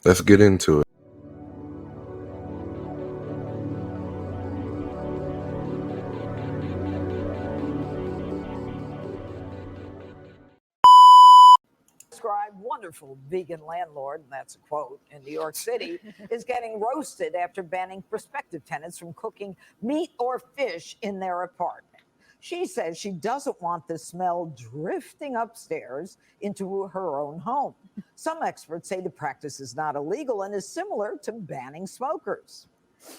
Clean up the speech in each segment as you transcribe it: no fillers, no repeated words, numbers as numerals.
Let's get into it. Wonderful vegan landlord, and that's a quote, in New York City, is getting roasted after banning prospective tenants from cooking meat or fish in their apartment. She says she doesn't want the smell drifting upstairs into her own home. Some experts say the practice is not illegal and is similar to banning smokers.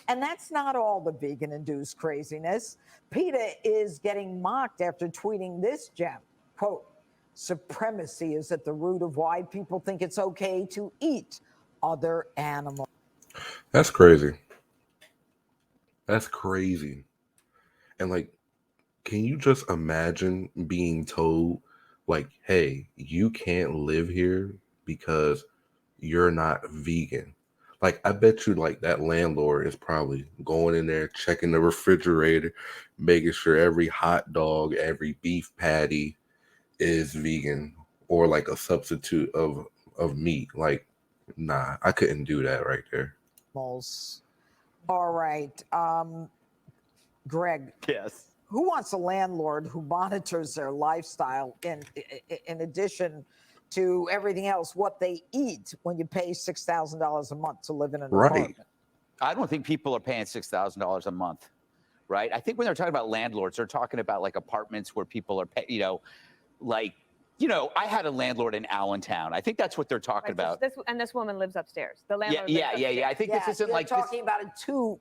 And that's not all the vegan-induced craziness. PETA is getting mocked after tweeting this gem, quote, "Supremacy is at the root of why people think it's okay to eat other animals." That's crazy. That's crazy. And like, can you just imagine being told, like, hey, you can't live here because you're not vegan? Like, I bet you, like, that landlord is probably going in there, checking the refrigerator, making sure every hot dog, every beef patty is vegan or like a substitute of meat. Like, nah, I couldn't do that right there. All right. Greg. Yes. Who wants a landlord who monitors their lifestyle in addition to everything else, what they eat, when you pay $6,000 a month to live in an apartment? I don't think people are paying $6,000 a month, right? I think when they're talking about landlords, they're talking about like apartments where people are paying, I had a landlord in Allentown. I think that's what they're talking about. And this woman lives upstairs. The landlord Yeah. I think this isn't like talking about a two.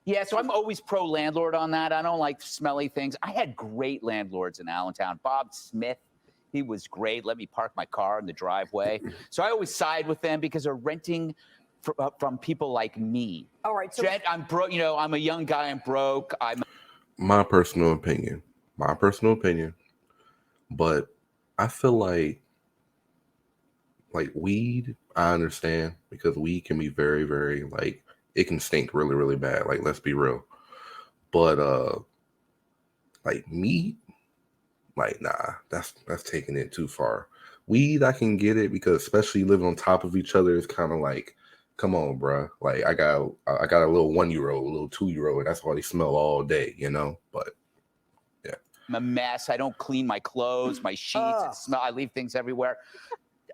Yeah, so I'm always pro landlord on that. I don't like smelly things. I had great landlords in Allentown. Bob Smith, he was great. Let me park my car in the driveway. So I always side with them because they're renting from people like me. All right. So I'm broke. I'm a young guy. I'm broke. My personal opinion. But I feel like weed, I understand, because weed can be very, very, like, it can stink really, really bad. Like, let's be real. But like meat, like, nah, that's taking it too far. Weed, I can get it because especially living on top of each other is kind of like, come on, bruh. Like, I got a little 1-year-old, a little 2-year-old, and that's why they smell all day, But yeah, I'm a mess. I don't clean my clothes, my sheets. I leave things everywhere.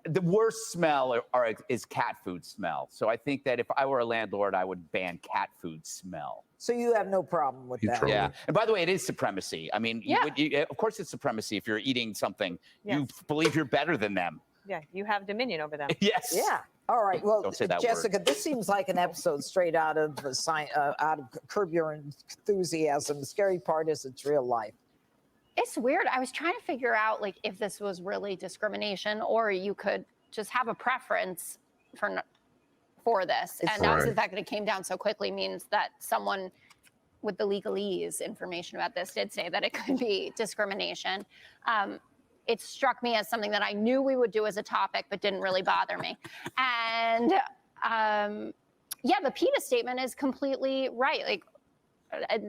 The worst smell is cat food smell. So I think that if I were a landlord, I would ban cat food smell. So you have no problem with that? Yeah. And by the way, it is supremacy. I mean, of course it's supremacy. If you're eating something, you believe you're better than them. Yeah, you have dominion over them. Yes. Yeah. All right. Well, Don't say that Jessica, word. this seems like an episode straight out of Curb Your Enthusiasm. The scary part is it's real life. It's weird. I was trying to figure out, like, if this was really discrimination or you could just have a preference for this. And now the fact that it came down so quickly means that someone with the legalese information about this did say that it could be discrimination. It struck me as something that I knew we would do as a topic, but didn't really bother me. And the PETA statement is completely right. Like,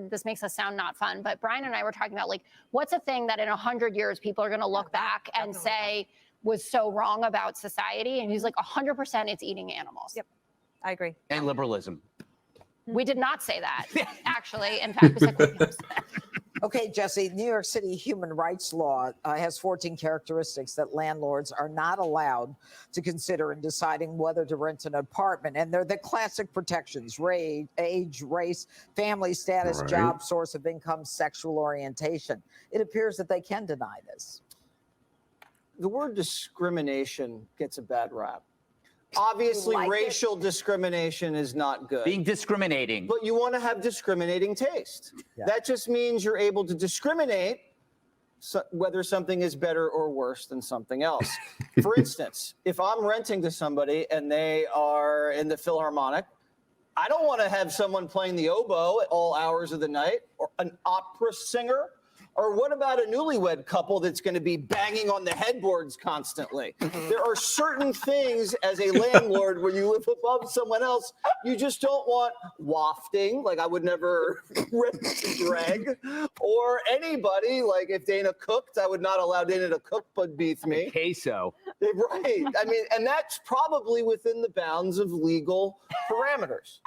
this makes us sound not fun, but Brian and I were talking about, like, what's a thing that in 100 years people are going to look back and say was so wrong about society? And he's like, 100% it's eating animals. Yep, I agree. And liberalism. We did not say that, actually. In fact, we said, Okay, Jesse, New York City human rights law has 14 characteristics that landlords are not allowed to consider in deciding whether to rent an apartment. And they're the classic protections: age, race, family status, job, source of income, sexual orientation. It appears that they can deny this. The word discrimination gets a bad rap. Obviously, racial discrimination is not good. Being discriminating. But you want to have discriminating taste. Yeah. That just means you're able to discriminate whether something is better or worse than something else. For instance, if I'm renting to somebody and they are in the Philharmonic, I don't want to have someone playing the oboe at all hours of the night, or an opera singer. Or what about a newlywed couple that's going to be banging on the headboards constantly? There are certain things as a landlord when you live above someone else, you just don't want wafting. Like, I would never rent to Greg or anybody. Like, if Dana cooked, I would not allow Dana to cook but beneath me. Queso. Right. I mean, and that's probably within the bounds of legal parameters.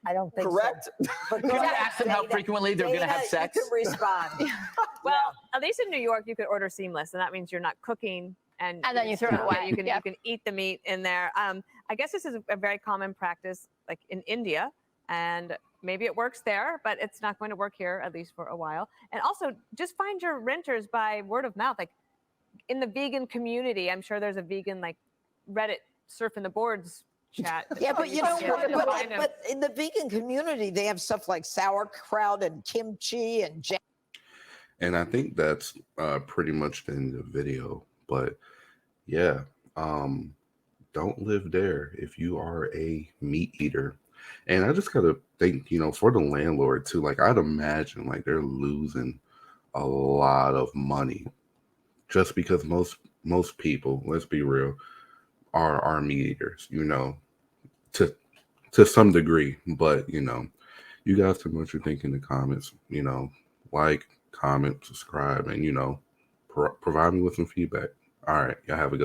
I don't think Correct? so. But Could go you ahead, ask them how Dana. frequently they're going to have Dana, sex? You can respond. Well, at least in New York, you could order seamless, and that means you're not cooking. And then you throw it away. You can Yeah. you can eat the meat in there. I guess this is a very common practice, like in India, and maybe it works there, but it's not going to work here at least for a while. And also, just find your renters by word of mouth. Like in the vegan community, I'm sure there's a vegan like Reddit surfing the boards chat. Yeah, but you know what? Kind of- But in the vegan community, they have stuff like sauerkraut and kimchi and jam. And I think that's pretty much the end of the video. But yeah, don't live there if you are a meat eater. And I just gotta think, for the landlord too. Like I'd imagine, like they're losing a lot of money just because most people, let's be real, are meat eaters. To some degree. But you guys tell me what you think in the comments. Like, comment, subscribe, and provide me with some feedback. All right, y'all have a good